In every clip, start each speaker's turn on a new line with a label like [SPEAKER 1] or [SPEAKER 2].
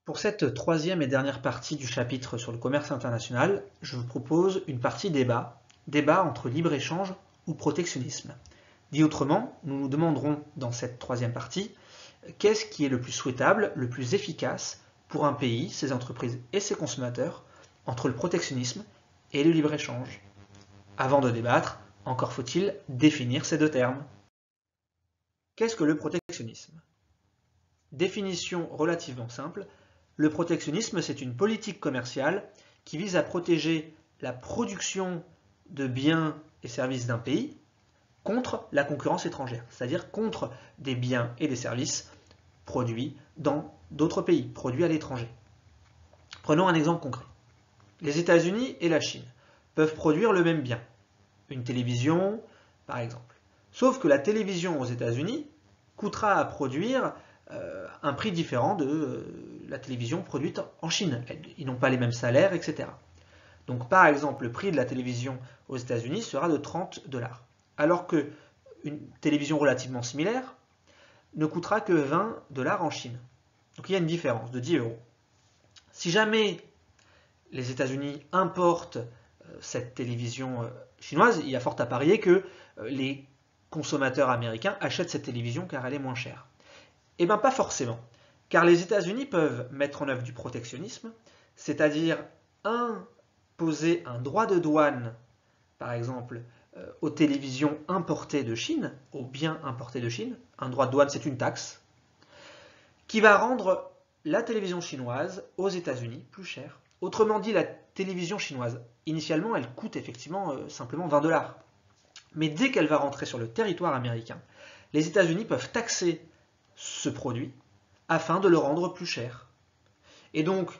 [SPEAKER 1] Pour cette troisième et dernière partie du chapitre sur le commerce international, je vous propose une partie débat entre libre-échange ou protectionnisme. Dit autrement, nous nous demanderons dans cette troisième partie qu'est-ce qui est le plus souhaitable, le plus efficace pour un pays, ses entreprises et ses consommateurs entre le protectionnisme et le libre-échange. Avant de débattre, encore faut-il définir ces deux termes. Qu'est-ce que le protectionnisme? Définition relativement simple. Le protectionnisme, c'est une politique commerciale qui vise à protéger la production de biens et services d'un pays contre la concurrence étrangère, c'est-à-dire contre des biens et des services produits dans d'autres pays, produits à l'étranger. Prenons un exemple concret. Les États-Unis et la Chine peuvent produire le même bien, une télévision par exemple. Sauf que la télévision aux États-Unis coûtera à produire un prix différent de la télévision produite en Chine. Ils n'ont pas les mêmes salaires, etc. Donc par exemple, le prix de la télévision aux États-Unis sera de 30 $, alors qu'une télévision relativement similaire ne coûtera que 20 $ en Chine. Donc il y a une différence de 10 €. Si jamais les États-Unis importent cette télévision chinoise, il y a fort à parier que les consommateurs américains achètent cette télévision car elle est moins chère. Eh bien pas forcément, car les États-Unis peuvent mettre en œuvre du protectionnisme, c'est-à-dire imposer un droit de douane, par exemple, aux télévisions importées de Chine, aux biens importés de Chine. Un droit de douane, c'est une taxe, qui va rendre la télévision chinoise aux États-Unis plus chère. Autrement dit, la télévision chinoise, initialement, elle coûte effectivement simplement 20 $. Mais dès qu'elle va rentrer sur le territoire américain, les États-Unis peuvent taxer ce produit afin de le rendre plus cher. Et donc,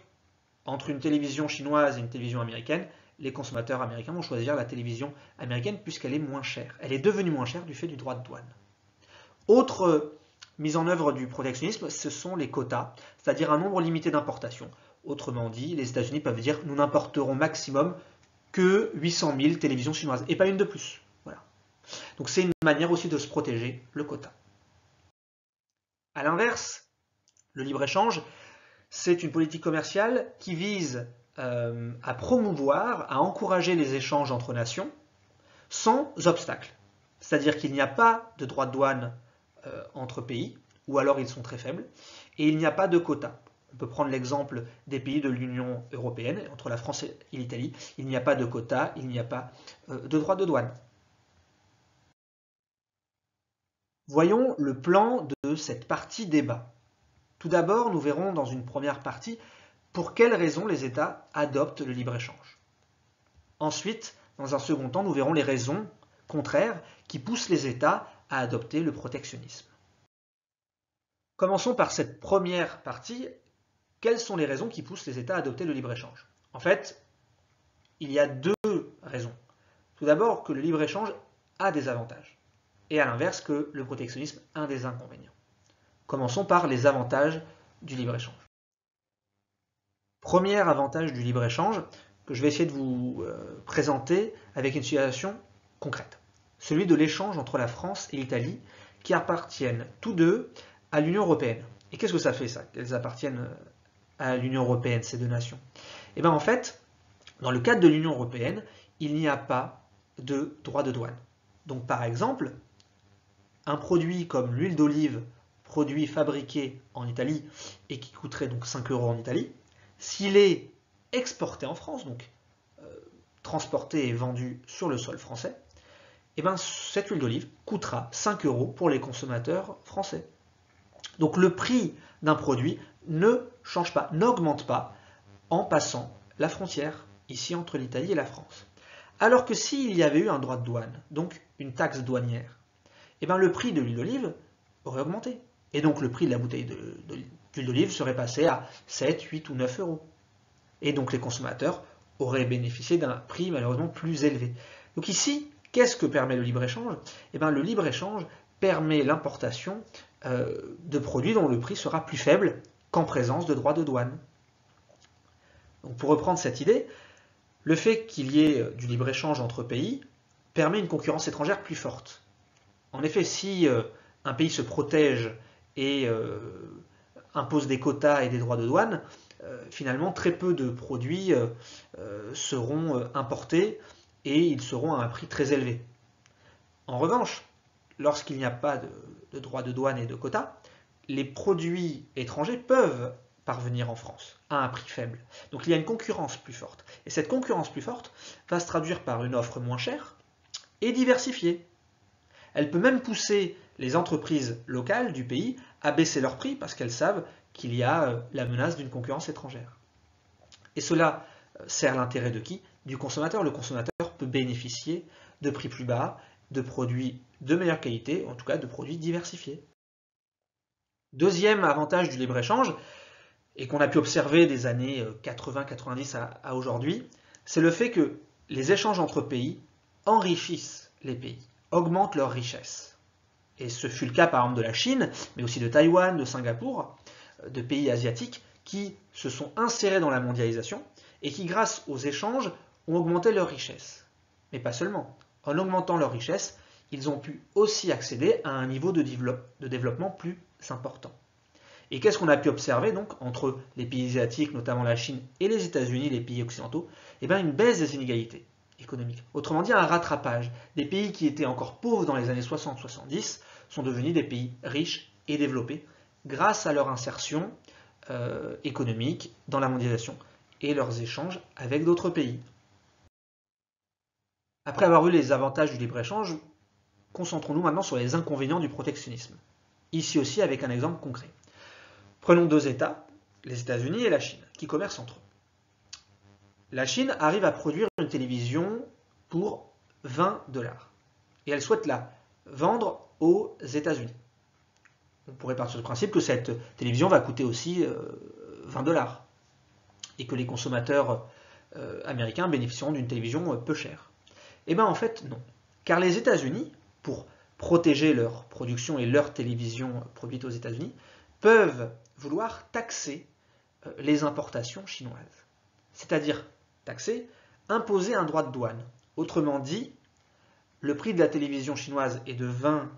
[SPEAKER 1] entre une télévision chinoise et une télévision américaine, les consommateurs américains vont choisir la télévision américaine puisqu'elle est moins chère. Elle est devenue moins chère du fait du droit de douane. Autre mise en œuvre du protectionnisme, ce sont les quotas, c'est-à-dire un nombre limité d'importations. Autrement dit, les États-Unis peuvent dire nous n'importerons maximum que 800 000 télévisions chinoises et pas une de plus. Voilà. Donc c'est une manière aussi de se protéger, le quota. A l'inverse, le libre-échange, c'est une politique commerciale qui vise à promouvoir, à encourager les échanges entre nations sans obstacle. C'est-à-dire qu'il n'y a pas de droits de douane entre pays, ou alors ils sont très faibles, et il n'y a pas de quotas. On peut prendre l'exemple des pays de l'Union européenne, entre la France et l'Italie, il n'y a pas de quotas, il n'y a pas de droits de douane. Voyons le plan de cette partie débat. Tout d'abord, nous verrons dans une première partie pour quelles raisons les États adoptent le libre-échange. Ensuite, dans un second temps, nous verrons les raisons contraires qui poussent les États à adopter le protectionnisme. Commençons par cette première partie. Quelles sont les raisons qui poussent les États à adopter le libre-échange? En fait, il y a deux raisons. Tout d'abord, que le libre-échange a des avantages, et à l'inverse, que le protectionnisme a des inconvénients. Commençons par les avantages du libre-échange. Premier avantage du libre-échange que je vais essayer de vous présenter avec une situation concrète. Celui de l'échange entre la France et l'Italie qui appartiennent tous deux à l'Union européenne. Et qu'est-ce que ça fait ça, qu'elles appartiennent à l'Union européenne, ces deux nations? Et bien en fait, dans le cadre de l'Union européenne, il n'y a pas de droit de douane. Donc par exemple, un produit comme l'huile d'olive, produit fabriqué en Italie et qui coûterait donc 5 € en Italie, s'il est exporté en France, donc transporté et vendu sur le sol français, et bien cette huile d'olive coûtera 5 € pour les consommateurs français. Donc le prix d'un produit ne change pas, n'augmente pas en passant la frontière, ici entre l'Italie et la France. Alors que s'il y avait eu un droit de douane, donc une taxe douanière, et bien le prix de l'huile d'olive aurait augmenté. Et donc le prix de la bouteille d'huile d'olive serait passé à 7, 8 ou 9 €. Et donc les consommateurs auraient bénéficié d'un prix malheureusement plus élevé. Donc ici, qu'est-ce que permet le libre-échange? Eh bien le libre-échange permet l'importation de produits dont le prix sera plus faible qu'en présence de droits de douane. Donc pour reprendre cette idée, le fait qu'il y ait du libre-échange entre pays permet une concurrence étrangère plus forte. En effet, si un pays se protège et impose des quotas et des droits de douane, finalement très peu de produits seront importés et ils seront à un prix très élevé. En revanche, lorsqu'il n'y a pas de droits de douane et de quotas, les produits étrangers peuvent parvenir en France à un prix faible. Donc il y a une concurrence plus forte. Et cette concurrence plus forte va se traduire par une offre moins chère et diversifiée. Elle peut même pousser les entreprises locales du pays à baisser leurs prix parce qu'elles savent qu'il y a la menace d'une concurrence étrangère. Et cela sert l'intérêt de qui? Du consommateur. Le consommateur peut bénéficier de prix plus bas, de produits de meilleure qualité, en tout cas de produits diversifiés. Deuxième avantage du libre-échange, et qu'on a pu observer des années 80-90 à aujourd'hui, c'est le fait que les échanges entre pays enrichissent les pays, augmentent leur richesse. Et ce fut le cas par exemple de la Chine, mais aussi de Taïwan, de Singapour, de pays asiatiques qui se sont insérés dans la mondialisation et qui, grâce aux échanges, ont augmenté leur richesse. Mais pas seulement. En augmentant leur richesse, ils ont pu aussi accéder à un niveau de développement plus important. Et qu'est-ce qu'on a pu observer donc entre les pays asiatiques, notamment la Chine, et les États-Unis, les pays occidentaux? Eh bien, une baisse des inégalités économiques. Autrement dit, un rattrapage. Des pays qui étaient encore pauvres dans les années 60-70 sont devenus des pays riches et développés grâce à leur insertion économique dans la mondialisation et leurs échanges avec d'autres pays. Après avoir vu les avantages du libre-échange, concentrons-nous maintenant sur les inconvénients du protectionnisme. Ici aussi avec un exemple concret. Prenons deux États, les États-Unis et la Chine, qui commercent entre eux. La Chine arrive à produire une télévision pour 20 $. Et elle souhaite la vendre aux États-Unis. On pourrait partir du principe que cette télévision va coûter aussi 20 $. Et que les consommateurs américains bénéficieront d'une télévision peu chère. Eh bien en fait non. Car les États-Unis, pour protéger leur production et leur télévision produite aux États-Unis, peuvent vouloir taxer les importations chinoises. C'est-à-dire taxer, imposer un droit de douane. Autrement dit, le prix de la télévision chinoise est de 20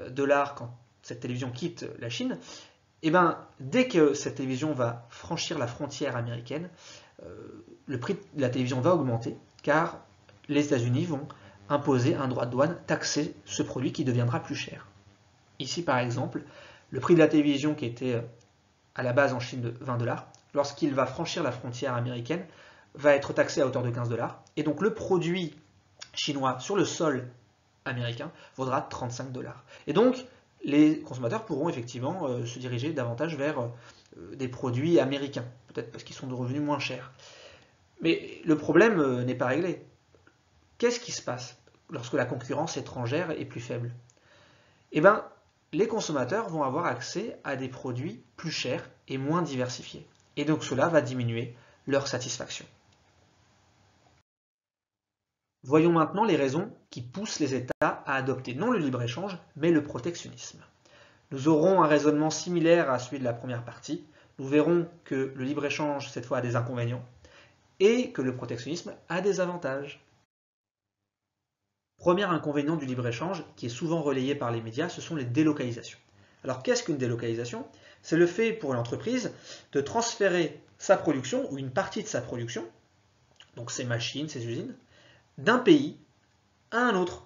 [SPEAKER 1] $ quand cette télévision quitte la Chine. Et bien, dès que cette télévision va franchir la frontière américaine, le prix de la télévision va augmenter, car les États-Unis vont imposer un droit de douane, taxer ce produit qui deviendra plus cher. Ici, par exemple, le prix de la télévision qui était à la base en Chine de 20 $, lorsqu'il va franchir la frontière américaine, va être taxé à hauteur de 15 $. Et donc le produit chinois sur le sol américain vaudra 35 $. Et donc, les consommateurs pourront effectivement se diriger davantage vers des produits américains, peut-être parce qu'ils sont de revenus moins chers. Mais le problème n'est pas réglé. Qu'est-ce qui se passe lorsque la concurrence étrangère est plus faible? Eh bien, les consommateurs vont avoir accès à des produits plus chers et moins diversifiés. Et donc cela va diminuer leur satisfaction. Voyons maintenant les raisons qui poussent les États à adopter non le libre-échange, mais le protectionnisme. Nous aurons un raisonnement similaire à celui de la première partie. Nous verrons que le libre-échange, cette fois, a des inconvénients et que le protectionnisme a des avantages. Premier inconvénient du libre-échange, qui est souvent relayé par les médias, ce sont les délocalisations. Alors qu'est-ce qu'une délocalisation? C'est le fait pour une entreprise de transférer sa production, ou une partie de sa production, donc ses machines, ses usines, d'un pays à un autre.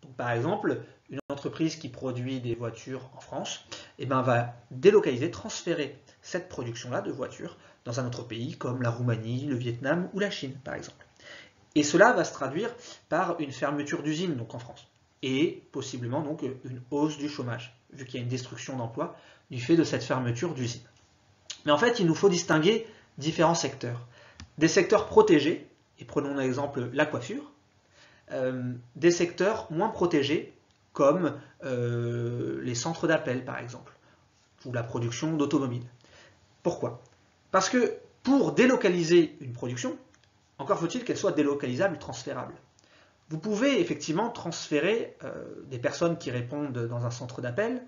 [SPEAKER 1] Donc, par exemple, une entreprise qui produit des voitures en France va délocaliser, transférer cette production-là de voitures dans un autre pays comme la Roumanie, le Vietnam ou la Chine, par exemple. Et cela va se traduire par une fermeture d'usines donc en France et possiblement donc une hausse du chômage, vu qu'il y a une destruction d'emplois du fait de cette fermeture d'usines. Mais en fait, il nous faut distinguer différents secteurs. Des secteurs protégés, et prenons un exemple la coiffure, des secteurs moins protégés comme les centres d'appel par exemple, ou la production d'automobiles. Pourquoi? Parce que pour délocaliser une production, encore faut-il qu'elle soit délocalisable et transférable. Vous pouvez effectivement transférer des personnes qui répondent dans un centre d'appel,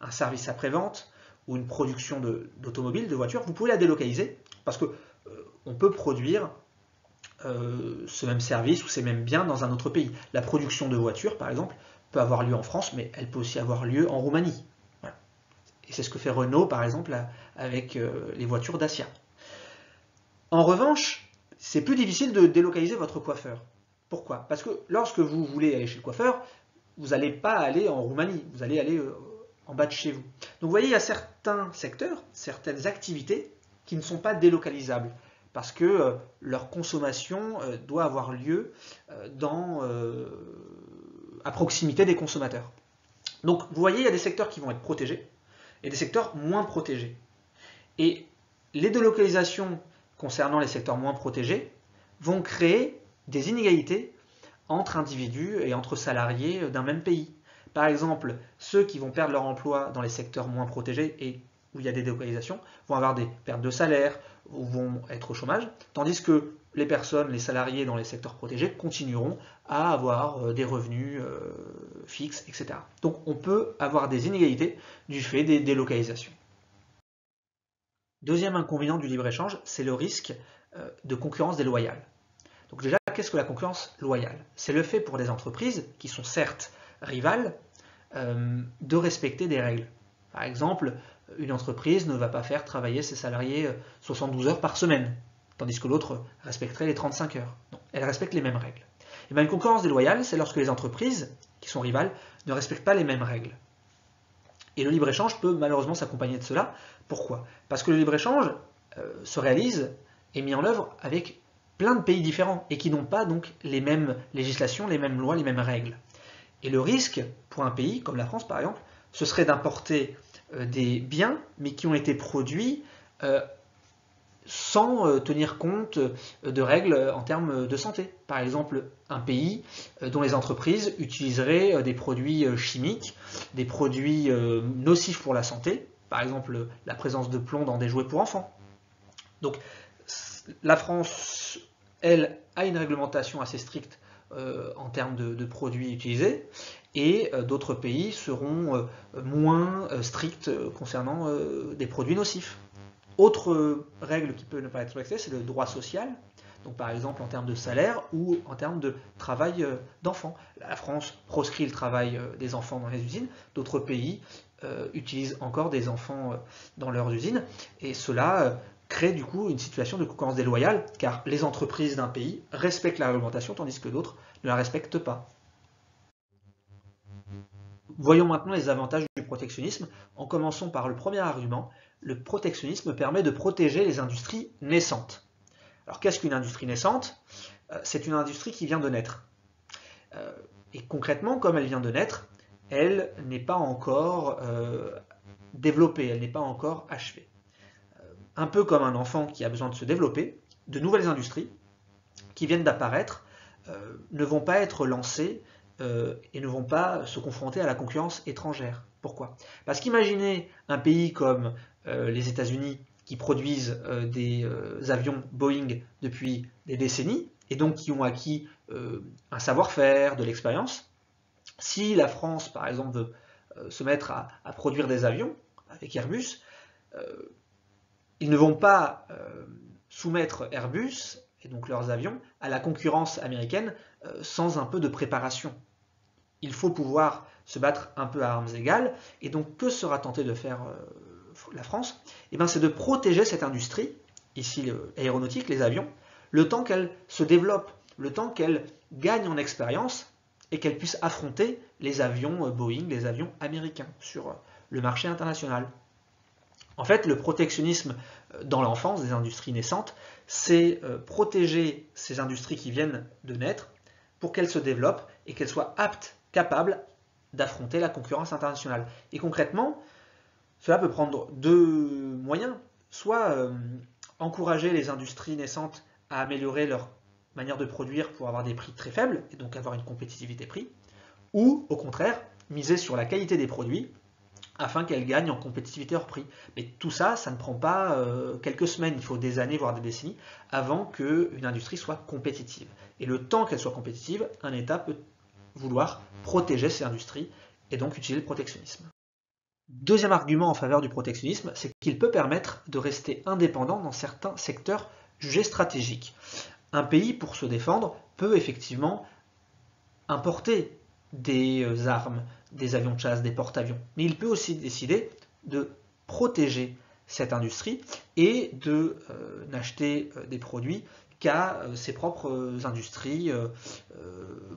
[SPEAKER 1] un service après-vente ou une production d'automobiles, de voitures, vous pouvez la délocaliser parce qu'on peut produire ce même service ou ces mêmes biens dans un autre pays. La production de voitures, par exemple, peut avoir lieu en France, mais elle peut aussi avoir lieu en Roumanie. Voilà. Et c'est ce que fait Renault, par exemple, avec les voitures Dacia. En revanche, c'est plus difficile de délocaliser votre coiffeur. Pourquoi? Parce que lorsque vous voulez aller chez le coiffeur, vous n'allez pas aller en Roumanie, vous allez aller en bas de chez vous. Donc vous voyez, il y a certains secteurs, certaines activités qui ne sont pas délocalisables parce que leur consommation doit avoir lieu à proximité des consommateurs. Donc vous voyez, il y a des secteurs qui vont être protégés et des secteurs moins protégés. Et les délocalisations concernant les secteurs moins protégés vont créer des inégalités entre individus et entre salariés d'un même pays. Par exemple, ceux qui vont perdre leur emploi dans les secteurs moins protégés et où il y a des délocalisations vont avoir des pertes de salaire ou vont être au chômage, tandis que les salariés dans les secteurs protégés continueront à avoir des revenus fixes, etc. Donc on peut avoir des inégalités du fait des délocalisations. Deuxième inconvénient du libre-échange, c'est le risque de concurrence déloyale. Donc déjà, qu'est-ce que la concurrence loyale? C'est le fait pour des entreprises, qui sont certes rivales, de respecter des règles. Par exemple, une entreprise ne va pas faire travailler ses salariés 72 heures par semaine, tandis que l'autre respecterait les 35 heures. Non, elle respecte les mêmes règles. Et bien, une concurrence déloyale, c'est lorsque les entreprises, qui sont rivales, ne respectent pas les mêmes règles. Et le libre-échange peut malheureusement s'accompagner de cela. Pourquoi? Parce que le libre-échange se réalise et mis en œuvre avec plein de pays différents et qui n'ont pas donc les mêmes législations, les mêmes lois, les mêmes règles. Et le risque pour un pays, comme la France par exemple, ce serait d'importer des biens, mais qui ont été produits sans tenir compte de règles en termes de santé. Par exemple, un pays dont les entreprises utiliseraient des produits chimiques, des produits nocifs pour la santé, par exemple la présence de plomb dans des jouets pour enfants. Donc la France, elle, a une réglementation assez stricte en termes de produits utilisés, et d'autres pays seront moins stricts concernant des produits nocifs. Autre règle qui peut ne pas être respectée, c'est le droit social, donc par exemple en termes de salaire ou en termes de travail d'enfants. La France proscrit le travail des enfants dans les usines, d'autres pays utilisent encore des enfants dans leurs usines, et cela crée du coup une situation de concurrence déloyale, car les entreprises d'un pays respectent la réglementation tandis que d'autres ne la respectent pas. Voyons maintenant les avantages du protectionnisme, en commençant par le premier argument. Le protectionnisme permet de protéger les industries naissantes. Alors qu'est-ce qu'une industrie naissante? C'est une industrie qui vient de naître. Et concrètement, comme elle vient de naître, elle n'est pas encore développée, elle n'est pas encore achevée. Un peu comme un enfant qui a besoin de se développer, de nouvelles industries qui viennent d'apparaître ne vont pas être lancées et ne vont pas se confronter à la concurrence étrangère. Pourquoi? Parce qu'imaginez un pays comme les États-Unis qui produisent des avions Boeing depuis des décennies et donc qui ont acquis un savoir-faire, de l'expérience. Si la France, par exemple, veut se mettre à produire des avions avec Airbus, ils ne vont pas soumettre Airbus et donc leurs avions à la concurrence américaine sans un peu de préparation. Il faut pouvoir se battre un peu à armes égales, et donc que sera tenté de faire la France? Eh bien, c'est de protéger cette industrie, ici l'aéronautique, les avions, le temps qu'elle se développe, le temps qu'elle gagne en expérience et qu'elle puisse affronter les avions Boeing, les avions américains sur le marché international. En fait, le protectionnisme dans l'enfance des industries naissantes, c'est protéger ces industries qui viennent de naître pour qu'elles se développent et qu'elles soient aptes, capables d'affronter la concurrence internationale. Et concrètement, cela peut prendre deux moyens. Soit encourager les industries naissantes à améliorer leur manière de produire pour avoir des prix très faibles et donc avoir une compétitivité prix, ou au contraire, miser sur la qualité des produits afin qu'elles gagnent en compétitivité hors prix. Mais tout ça, ça ne prend pas quelques semaines, il faut des années, voire des décennies, avant qu'une industrie soit compétitive. Et le temps qu'elle soit compétitive, un État peut vouloir protéger ces industries et donc utiliser le protectionnisme. Deuxième argument en faveur du protectionnisme, c'est qu'il peut permettre de rester indépendant dans certains secteurs jugés stratégiques. Un pays, pour se défendre, peut effectivement importer des armes, des avions de chasse, des porte-avions. Mais il peut aussi décider de protéger cette industrie et de n'acheter des produits qu'à ses propres industries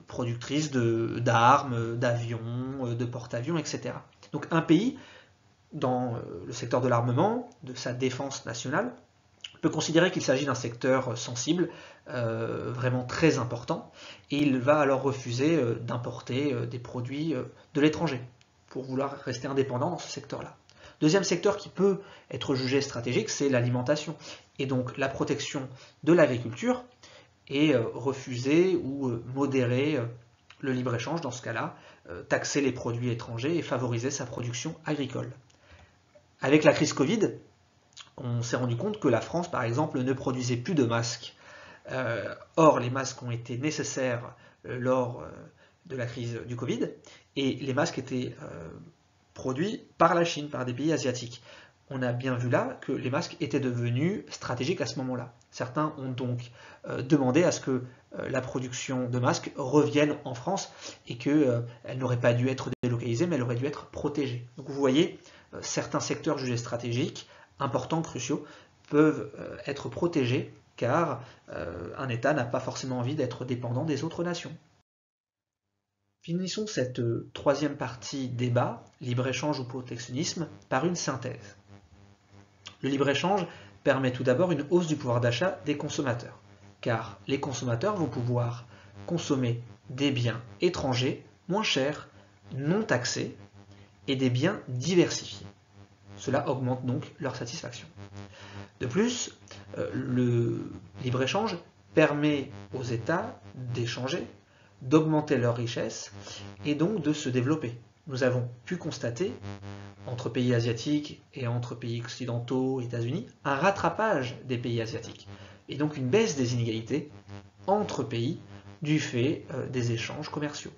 [SPEAKER 1] productrices d'armes, d'avions, de porte-avions, etc. Donc un pays, dans le secteur de l'armement, de sa défense nationale, peut considérer qu'il s'agit d'un secteur sensible, vraiment très important, et il va alors refuser d'importer des produits de l'étranger, pour vouloir rester indépendant dans ce secteur-là. Deuxième secteur qui peut être jugé stratégique, c'est l'alimentation. Et donc la protection de l'agriculture est refuser ou modérer le libre-échange dans ce cas-là, taxer les produits étrangers et favoriser sa production agricole. Avec la crise Covid, on s'est rendu compte que la France, par exemple, ne produisait plus de masques. Or, les masques ont été nécessaires lors de la crise du Covid, et les masques étaient produits par la Chine, par des pays asiatiques. On a bien vu là que les masques étaient devenus stratégiques à ce moment-là. Certains ont donc demandé à ce que la production de masques revienne en France et qu'elle n'aurait pas dû être délocalisée, mais elle aurait dû être protégée. Donc vous voyez, certains secteurs jugés stratégiques, importants, cruciaux, peuvent être protégés car un État n'a pas forcément envie d'être dépendant des autres nations. Finissons cette troisième partie débat, libre-échange ou protectionnisme, par une synthèse. Le libre-échange permet tout d'abord une hausse du pouvoir d'achat des consommateurs, car les consommateurs vont pouvoir consommer des biens étrangers moins chers, non taxés, et des biens diversifiés. Cela augmente donc leur satisfaction. De plus, le libre-échange permet aux États d'échanger, d'augmenter leur richesse et donc de se développer. Nous avons pu constater, entre pays asiatiques et entre pays occidentaux, États-Unis, un rattrapage des pays asiatiques et donc une baisse des inégalités entre pays du fait des échanges commerciaux.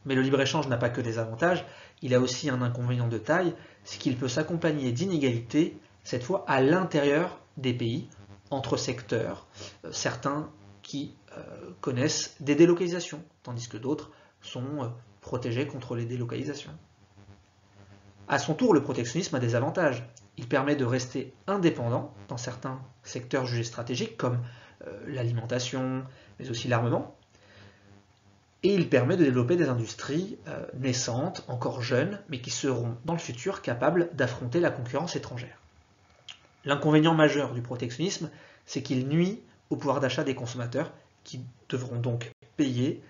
[SPEAKER 1] Mais le libre-échange n'a pas que des avantages, il a aussi un inconvénient de taille, c'est qu'il peut s'accompagner d'inégalités, cette fois à l'intérieur des pays, entre secteurs, certains qui connaissent des délocalisations, tandis que d'autres sont protégés contre les délocalisations. À son tour, le protectionnisme a des avantages. Il permet de rester indépendant dans certains secteurs jugés stratégiques, comme l'alimentation, mais aussi l'armement, et il permet de développer des industries naissantes, encore jeunes, mais qui seront dans le futur capables d'affronter la concurrence étrangère. L'inconvénient majeur du protectionnisme, c'est qu'il nuit au pouvoir d'achat des consommateurs, qui devront donc payer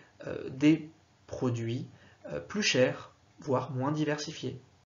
[SPEAKER 1] des produits plus chers, voire moins diversifiés.